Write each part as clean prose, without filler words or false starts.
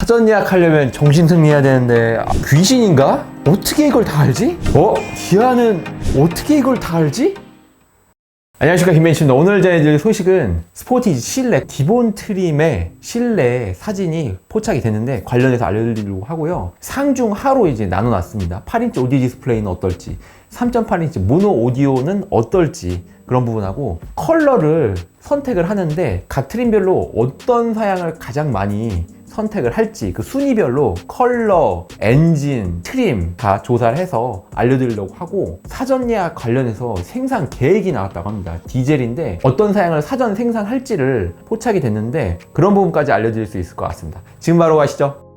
사전 예약하려면 정신승리해야 되는데 귀신인가? 어떻게 이걸 다 알지? 기아는 어떻게 이걸 다 알지? 안녕하십니까, 김벤치입니다. 오늘 전해드릴 소식은 스포티지 실내 기본 트림의 실내 사진이 포착이 됐는데 관련해서 알려드리려고 하고요. 상중 하로 이제 나눠놨습니다. 8인치 오디오 디스플레이는 어떨지, 3.8인치 모노 오디오는 어떨지, 그런 부분하고 컬러를 선택을 하는데 각 트림별로 어떤 사양을 가장 많이 선택을 할지 그 순위별로 컬러, 엔진, 트림 다 조사를 해서 알려드리려고 하고, 사전 예약 관련해서 생산 계획이 나왔다고 합니다. 디젤인데 어떤 사양을 사전 생산할지를 포착이 됐는데 그런 부분까지 알려드릴 수 있을 것 같습니다. 지금 바로 가시죠.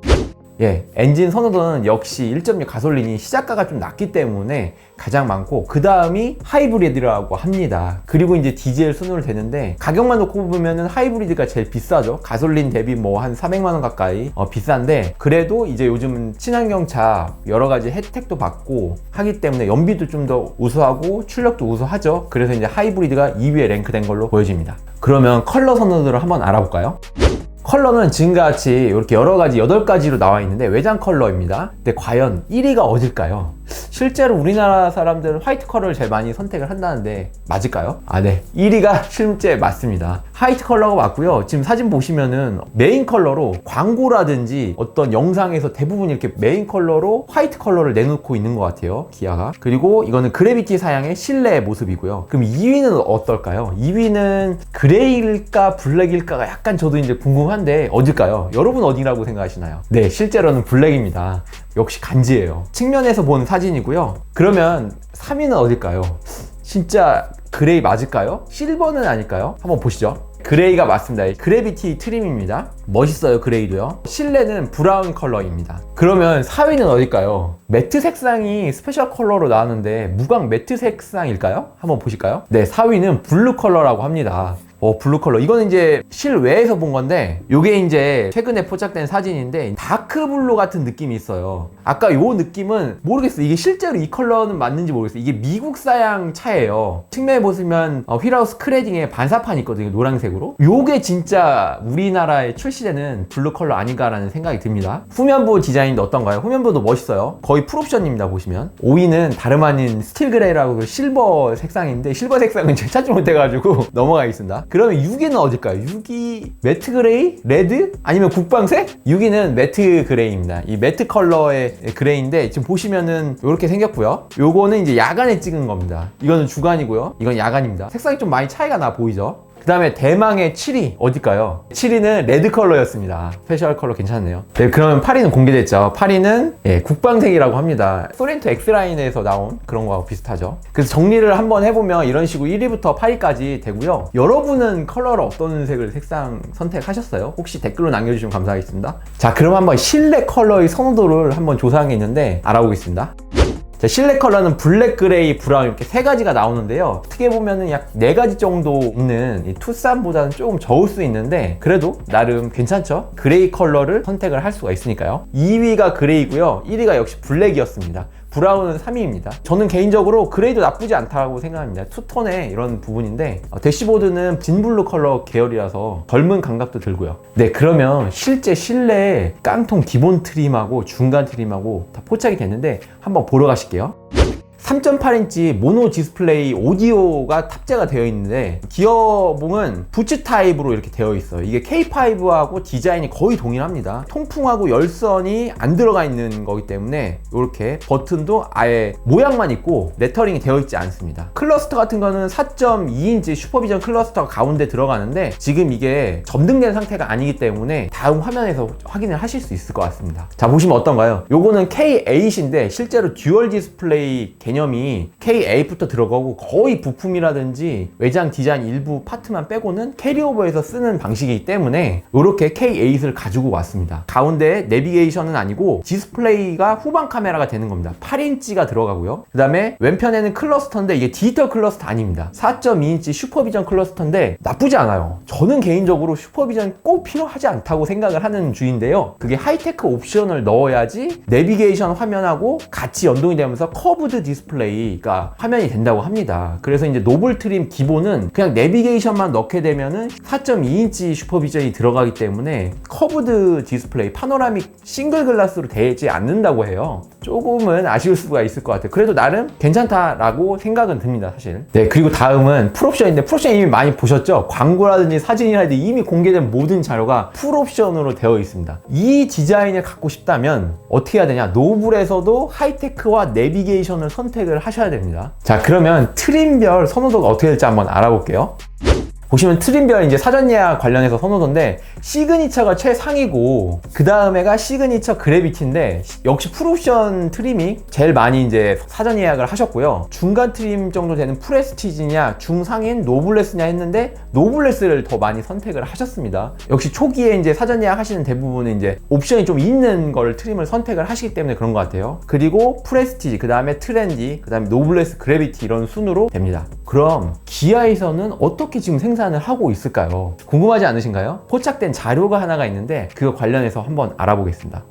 엔진 선호도는 역시 1.6 가솔린이 시작가가 좀 낮기 때문에 가장 많고, 그 다음이 하이브리드라고 합니다. 그리고 이제 디젤 순으로 되는데 가격만 놓고 보면은 하이브리드가 제일 비싸죠. 가솔린 대비 뭐 한 400만원 가까이 비싼데, 그래도 이제 요즘은 친환경차 여러 가지 혜택도 받고 하기 때문에 연비도 좀 더 우수하고 출력도 우수하죠. 그래서 이제 하이브리드가 2위에 랭크된 걸로 보여집니다. 그러면 컬러 선호도를 한번 알아볼까요? 컬러는 지금과 같이 이렇게 여러가지 8가지로 나와 있는데 외장 컬러입니다. 근데 과연 1위가 어딜까요? 실제로 우리나라 사람들은 화이트 컬러를 제일 많이 선택을 한다는데 맞을까요? 네, 1위가 실제 맞습니다. 화이트 컬러가 맞고요. 지금 사진 보시면은 메인 컬러로 광고라든지 어떤 영상에서 대부분 이렇게 메인 컬러로 화이트 컬러를 내놓고 있는 것 같아요, 기아가. 그리고 이거는 그래비티 사양의 실내 모습이고요. 그럼 2위는 어떨까요? 2위는 그레이일까 블랙일까가 약간 저도 이제 궁금한데 어딜까요? 여러분 어디라고 생각하시나요? 네, 실제로는 블랙입니다. 역시 간지예요. 측면에서 본 사진이고요. 그러면 3위는 어딜까요? 진짜 그레이 맞을까요? 실버는 아닐까요? 한번 보시죠. 그레이가 맞습니다. 그래비티 트림입니다. 멋있어요, 그레이도요. 실내는 브라운 컬러입니다. 그러면 4위는 어딜까요? 매트 색상이 스페셜 컬러로 나왔는데 무광 매트 색상일까요? 한번 보실까요? 네, 4위는 블루 컬러라고 합니다. 블루 컬러. 이거는 이제 실외에서 본 건데, 요게 이제 최근에 포착된 사진인데 다크 블루 같은 느낌이 있어요. 아까 요 느낌은 모르겠어요. 이게 실제로 이 컬러는 맞는지 모르겠어요. 이게 미국 사양 차예요. 측면에 보시면 휠하우스 크레딩에 반사판이 있거든요, 노란색으로. 요게 진짜 우리나라에 출시되는 블루 컬러 아닌가라는 생각이 듭니다. 후면부 디자인도 어떤가요? 후면부도 멋있어요. 거의 풀옵션입니다, 보시면. 5위는 다름 아닌 스틸 그레이라고 실버 색상인데, 실버 색상은 제가 찾지 못해가지고 넘어가겠습니다. 그러면 6위는 어딜까요? 6위 매트 그레이? 레드? 아니면 국방색? 6위는 매트 그레이입니다. 이 매트 컬러의 그레이인데 지금 보시면은 이렇게 생겼고요. 요거는 이제 야간에 찍은 겁니다. 이거는 주간이고요. 이건 야간입니다. 색상이 좀 많이 차이가 나 보이죠? 그 다음에 대망의 7위 어딜까요? 7위는 레드 컬러였습니다. 스페셜 컬러 괜찮네요. 네, 그러면 8위는 공개됐죠. 8위는 국방색이라고 합니다. 소렌토 X라인에서 나온 그런 거하고 비슷하죠. 그래서 정리를 한번 해보면 이런 식으로 1위부터 8위까지 되고요. 여러분은 컬러를 어떤 색을 색상 선택하셨어요? 혹시 댓글로 남겨주시면 감사하겠습니다. 자, 그럼 한번 실내 컬러의 선호도를 한번 조사한 게 있는데 알아보겠습니다. 자, 실내 컬러는 블랙, 그레이, 브라운 이렇게 3가지가 나오는데요. 어떻게 보면은 약 4가지 정도 있는 이 투싼보다는 조금 적을 수 있는데 그래도 나름 괜찮죠? 그레이 컬러를 선택을 할 수가 있으니까요. 2위가 그레이고요. 1위가 역시 블랙이었습니다. 브라운은 3위입니다. 저는 개인적으로 그레이도 나쁘지 않다고 생각합니다. 투톤의 이런 부분인데 대시보드는 진블루 컬러 계열이라서 젊은 감각도 들고요. 네, 그러면 실제 실내에 깡통 기본 트림하고 중간 트림하고 다 포착이 됐는데 한번 보러 가실게요. 3.8인치 모노 디스플레이 오디오가 탑재가 되어 있는데 기어봉은 부츠 타입으로 이렇게 되어 있어요. 이게 K5하고 디자인이 거의 동일합니다. 통풍하고 열선이 안 들어가 있는 거기 때문에 이렇게 버튼도 아예 모양만 있고 레터링이 되어 있지 않습니다. 클러스터 같은 거는 4.2인치 슈퍼비전 클러스터가 가운데 들어가는데 지금 이게 점등된 상태가 아니기 때문에 다음 화면에서 확인을 하실 수 있을 것 같습니다. 자, 보시면 어떤가요? 요거는 K8인데 실제로 듀얼 디스플레이 개념이 K8부터 들어가고 거의 부품이라든지 외장 디자인 일부 파트만 빼고는 캐리오버에서 쓰는 방식이기 때문에 이렇게 K8을 가지고 왔습니다. 가운데 내비게이션은 아니고 디스플레이가 후방 카메라가 되는 겁니다. 8인치가 들어가고요. 그 다음에 왼편에는 클러스터인데 이게 디지털 클러스터 아닙니다. 4.2인치 슈퍼비전 클러스터인데 나쁘지 않아요. 저는 개인적으로 슈퍼비전 꼭 필요하지 않다고 생각을 하는 주인데요. 그게 하이테크 옵션을 넣어야지 내비게이션 화면하고 같이 연동이 되면서 커브드 디스플레이 디스플레이가 화면이 된다고 합니다. 그래서 이제 노블 트림 기본은 그냥 내비게이션만 넣게 되면은 4.2인치 슈퍼비전이 들어가기 때문에 커브드 디스플레이, 파노라믹 싱글 글라스로 되지 않는다고 해요. 조금은 아쉬울 수가 있을 것 같아요. 그래도 나름 괜찮다라고 생각은 듭니다, 사실. 네, 그리고 다음은 풀옵션인데, 풀옵션 이미 많이 보셨죠? 광고라든지 사진이라든지 이미 공개된 모든 자료가 풀옵션으로 되어 있습니다. 이 디자인을 갖고 싶다면 어떻게 해야 되냐? 노블에서도 하이테크와 내비게이션을 선택을 하셔야 됩니다. 자, 그러면 트림별 선호도가 어떻게 될지 한번 알아볼게요. 보시면 트림별 이제 사전 예약 관련해서 선호도인데, 시그니처가 최상이고 그 다음에가 시그니처 그래비티인데, 역시 풀옵션 트림이 제일 많이 이제 사전 예약을 하셨고요. 중간 트림 정도 되는 프레스티지냐 중상인 노블레스냐 했는데 노블레스를 더 많이 선택을 하셨습니다. 역시 초기에 이제 사전 예약 하시는 대부분은 이제 옵션이 좀 있는 걸 트림을 선택을 하시기 때문에 그런 것 같아요. 그리고 프레스티지, 그 다음에 트렌디, 그 다음에 노블레스, 그래비티 이런 순으로 됩니다. 그럼 기아에서는 어떻게 지금 생산을 하고 있을까요? 궁금하지 않으신가요? 포착된 자료가 하나가 있는데 그거 관련해서 한번 알아보겠습니다.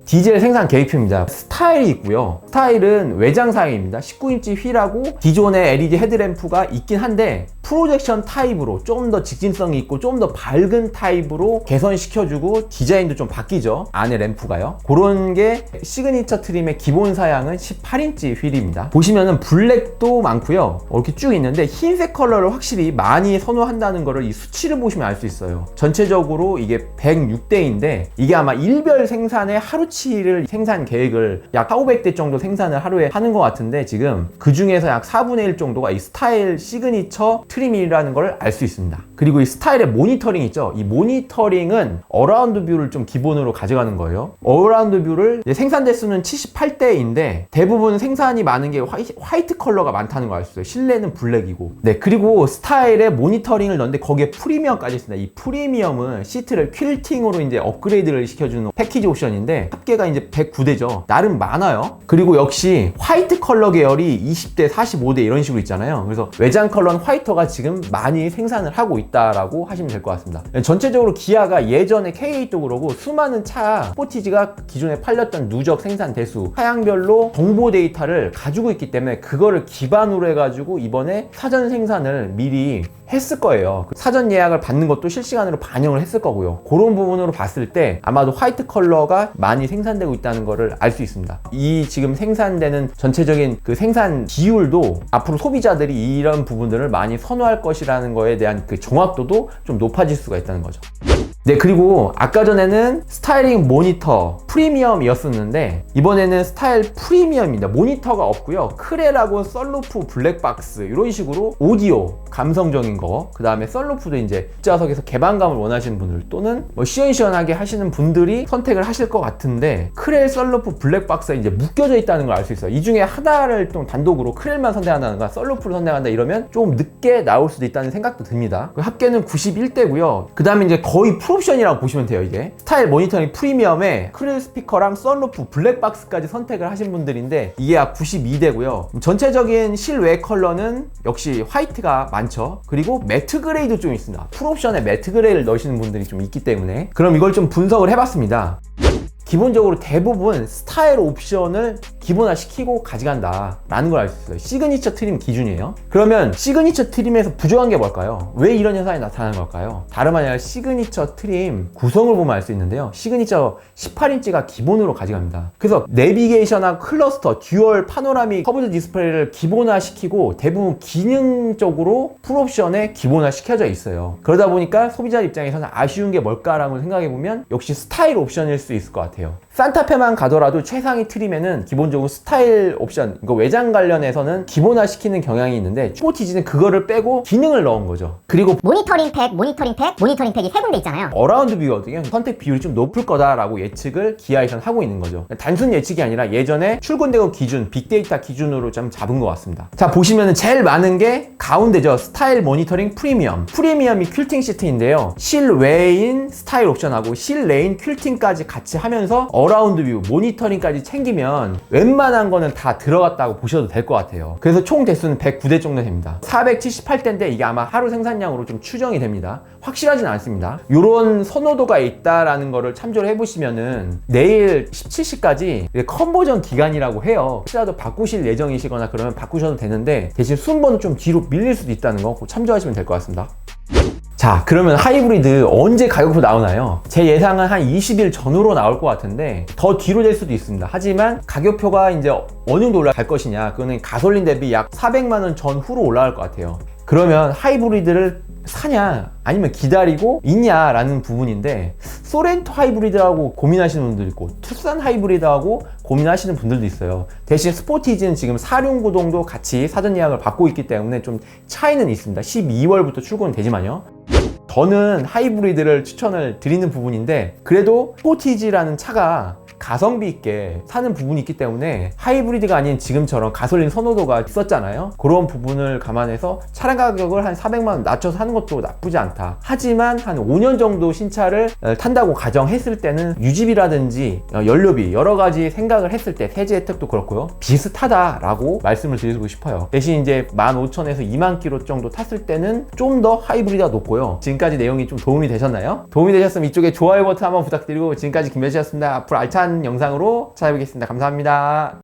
디젤 생산 계획표입니다. 스타일이 있고요. 스타일은 외장 사양입니다. 19인치 휠하고 기존의 LED 헤드램프가 있긴 한데 프로젝션 타입으로 좀 더 직진성이 있고 좀 더 밝은 타입으로 개선시켜주고 디자인도 좀 바뀌죠. 안에 램프가요. 그런 게 시그니처 트림의 기본 사양은 18인치 휠입니다. 보시면은 블랙도 많고요. 이렇게 쭉 있는데 흰색 컬러를 확실히 많이 선호한다는 거를 이 수치를 보시면 알 수 있어요. 전체적으로 이게 106대인데 이게 아마 일별 생산의 하루치를 생산 계획을 약 4,500대 정도 생산을 하루에 하는 것 같은데, 지금 그 중에서 약 4분의 1 정도가 이 스타일 시그니처 트림이라는 걸 알 수 있습니다. 그리고 이 스타일의 모니터링 있죠? 이 모니터링은 어라운드 뷰를 좀 기본으로 가져가는 거예요. 어라운드 뷰를 생산 대수는 78대인데 대부분 생산이 많은 게 화이트 컬러가 많다는 걸 알 수 있어요. 실내는 블랙이고. 네, 그리고 스타일의 모니터링을 넣는데 거기에 프리미엄까지 있습니다. 이 프리미엄은 시트를 퀼팅으로 이제 업그레이드를 시켜주는 패키지 옵션인데 합계가 이제 109대죠. 나름 많아요. 그리고 역시 화이트 컬러 계열이 20대, 45대 이런 식으로 있잖아요. 그래서 외장 컬러는 화이터가 지금 많이 생산을 하고 있다라고 하시면 될 것 같습니다. 전체적으로 기아가 예전에 K8도 그러고 수많은 차 스포티지가 기존에 팔렸던 누적 생산 대수, 차량별로 정보 데이터를 가지고 있기 때문에 그거를 기반으로 해가지고 이번에 사전 생산을 미리 했을 거예요. 사전 예약을 받는 것도 실시간으로 반영을 했을 거고요. 그런 부분으로 봤을 때 아마도 화이트 컬러가 많이 생산되고 있다는 거를 알 수 있습니다. 이 지금 생산되는 전체적인 그 생산 비율도 앞으로 소비자들이 이런 부분들을 많이 선호할 것이라는 거에 대한 그 정확도도 좀 높아질 수가 있다는 거죠. 네, 그리고 아까 전에는 스타일링 모니터 프리미엄이었었는데 이번에는 스타일 프리미엄입니다. 모니터가 없고요. 크레라고 썬루프 블랙박스 이런 식으로 오디오 감성적인 거, 그 다음에 썬루프도 이제 뒷좌석에서 개방감을 원하시는 분들 또는 뭐 시원시원하게 하시는 분들이 선택을 하실 것 같은데, 크렐 썬루프 블랙박스가 이제 묶여져 있다는 걸 알 수 있어요. 이 중에 하나를 좀 단독으로 크렐만 선택한다든가 썬루프를 선택한다 이러면 좀 늦게 나올 수도 있다는 생각도 듭니다. 합계는 91대고요. 그 다음에 이제 거의 옵션이라고 보시면 돼요. 이게 스타일 모니터링 프리미엄에 크릴 스피커랑 썬루프 블랙박스까지 선택을 하신 분들인데 이게 약 92대고요. 전체적인 실외 컬러는 역시 화이트가 많죠. 그리고 매트 그레이도 좀 있습니다. 풀옵션에 매트 그레이를 넣으시는 분들이 좀 있기 때문에 그럼 이걸 좀 분석을 해봤습니다. 기본적으로 대부분 스타일 옵션을 기본화시키고 가져간다 라는 걸 알 수 있어요. 시그니처 트림 기준이에요. 그러면 시그니처 트림에서 부족한 게 뭘까요? 왜 이런 현상이 나타나는 걸까요? 다름 아니라 시그니처 트림 구성을 보면 알 수 있는데요. 시그니처 18인치가 기본으로 가져갑니다. 그래서 내비게이션과 클러스터, 듀얼 파노라믹 커브드 디스플레이를 기본화시키고 대부분 기능적으로 풀옵션에 기본화시켜져 있어요. 그러다 보니까 소비자 입장에서는 아쉬운 게 뭘까라고 생각해보면 역시 스타일 옵션일 수 있을 것 같아요. 산타페만 가더라도 최상위 트림에는 기본적으로 스타일 옵션, 이거 외장 관련해서는 기본화시키는 경향이 있는데 스포티지는 그거를 빼고 기능을 넣은 거죠. 그리고 모니터링 팩이 세 군데 있잖아요. 어라운드 뷰거든요. 선택 비율이 좀 높을 거다라고 예측을 기아에서는 하고 있는 거죠. 단순 예측이 아니라 예전에 출근되고 기준, 빅데이터 기준으로 좀 잡은 것 같습니다. 자, 보시면은 제일 많은 게 가운데죠. 스타일 모니터링 프리미엄. 프리미엄이 퀼팅 시트인데요. 실외인 스타일 옵션하고 실내인 퀼팅까지 같이 하면서 하면서 어라운드 뷰, 모니터링까지 챙기면 웬만한 거는 다 들어갔다고 보셔도 될 것 같아요. 그래서 총 대수는 109대 정도 됩니다. 478대인데 이게 아마 하루 생산량으로 좀 추정이 됩니다. 확실하진 않습니다. 이런 선호도가 있다라는 거를 참조를 해보시면은 내일 17시까지 컨버전 기간이라고 해요. 혹시라도 바꾸실 예정이시거나 그러면 바꾸셔도 되는데 대신 순번은 좀 뒤로 밀릴 수도 있다는 거 꼭 참조하시면 될 것 같습니다. 자, 그러면 하이브리드 언제 가격표 나오나요? 제 예상은 한 20일 전후로 나올 것 같은데 더 뒤로 될 수도 있습니다. 하지만 가격표가 이제 어느 정도 올라갈 것이냐, 그거는 가솔린 대비 약 400만 원 전후로 올라갈 것 같아요. 그러면 하이브리드를 사냐 아니면 기다리고 있냐라는 부분인데, 소렌토 하이브리드하고 고민하시는 분들도 있고 투싼 하이브리드하고 고민하시는 분들도 있어요. 대신 스포티지는 지금 4륜구동도 같이 사전 예약을 받고 있기 때문에 좀 차이는 있습니다. 12월부터 출고는 되지만요. 저는 하이브리드를 추천을 드리는 부분인데, 그래도 스포티지라는 차가 가성비 있게 사는 부분이 있기 때문에 하이브리드가 아닌 지금처럼 가솔린 선호도가 있었잖아요. 그런 부분을 감안해서 차량 가격을 한 400만 원 낮춰서 사는 것도 나쁘지 않다. 하지만 한 5년 정도 신차를 탄다고 가정했을 때는 유지비라든지 연료비 여러 가지 생각을 했을 때 세제 혜택도 그렇고요, 비슷하다라고 말씀을 드리고 싶어요. 대신 이제 15,000에서 2만 킬로 정도 탔을 때는 좀 더 하이브리드가 높고요. 지금까지 내용이 좀 도움이 되셨나요? 도움이 되셨으면 이쪽에 좋아요 버튼 한번 부탁드리고, 지금까지 김현수였습니다. 앞으로 알찬 영상으로 찾아뵙겠습니다. 감사합니다.